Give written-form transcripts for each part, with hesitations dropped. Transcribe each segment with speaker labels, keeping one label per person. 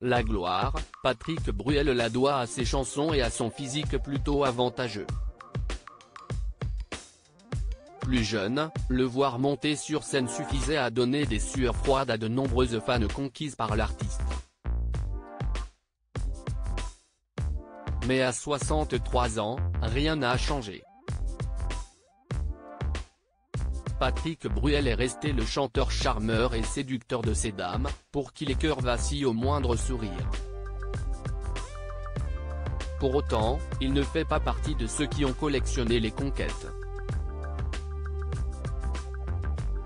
Speaker 1: la gloire, Patrick Bruel la doit à ses chansons et à son physique plutôt avantageux. Plus jeune, le voir monter sur scène suffisait à donner des sueurs froides à de nombreuses fans conquises par l'artiste. Mais à 63 ans, rien n'a changé. Patrick Bruel est resté le chanteur charmeur et séducteur de ces dames, pour qui les cœurs vacillent au moindre sourire. Pour autant, il ne fait pas partie de ceux qui ont collectionné les conquêtes.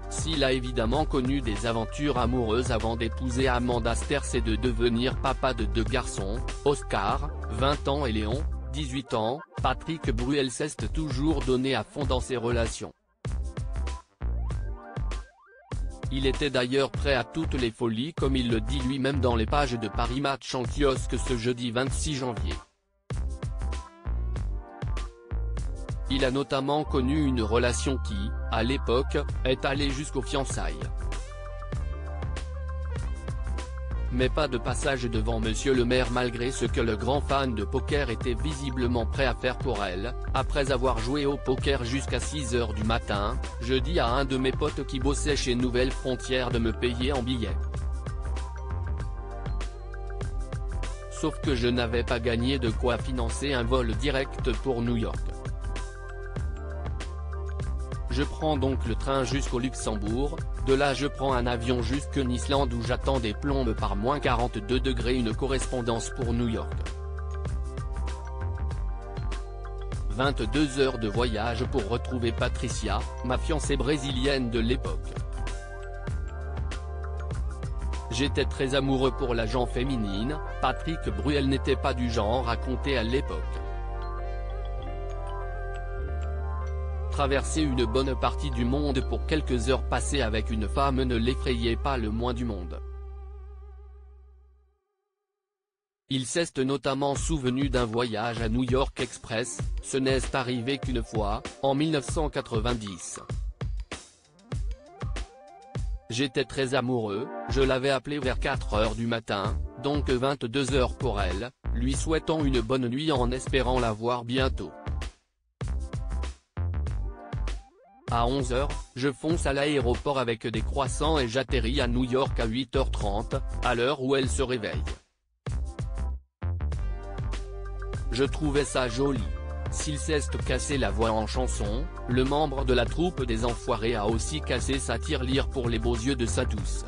Speaker 1: S'il a évidemment connu des aventures amoureuses avant d'épouser Amanda Sterz et de devenir papa de 2 garçons, Oscar, 20 ans et Léon, 18 ans, Patrick Bruel s'est toujours donné à fond dans ses relations. Il était d'ailleurs prêt à toutes les folies comme il le dit lui-même dans les pages de Paris Match en kiosque ce jeudi 26 janvier. Il a notamment connu une relation qui, à l'époque, est allée jusqu'aux fiançailles. Mais pas de passage devant Monsieur le maire malgré ce que le grand fan de poker était visiblement prêt à faire pour elle, après avoir joué au poker jusqu'à 6 h du matin, je dis à un de mes potes qui bossait chez Nouvelle Frontière de me payer en billets. Sauf que je n'avais pas gagné de quoi financer un vol direct pour New York. Je prends donc le train jusqu'au Luxembourg, de là je prends un avion jusqu'en Islande où j'attends des plombes par -42 une correspondance pour New York. 22 heures de voyage pour retrouver Patricia, ma fiancée brésilienne de l'époque. J'étais très amoureux pour la gent féminine, Patrick Bruel n'était pas du genre à compter à l'époque. Traverser une bonne partie du monde pour quelques heures passées avec une femme ne l'effrayait pas le moins du monde. Il s'est notamment souvenu d'un voyage à New York Express, ce n'est arrivé qu'une fois, en 1990. J'étais très amoureux, je l'avais appelée vers 4 h du matin, donc 22 h pour elle, lui souhaitant une bonne nuit en espérant la voir bientôt. À 11 h, je fonce à l'aéroport avec des croissants et j'atterris à New York à 8 h 30, à l'heure où elle se réveille. Je trouvais ça joli. S'il s'est cassé la voix en chanson, le membre de la troupe des Enfoirés a aussi cassé sa tirelire pour les beaux yeux de sa douce.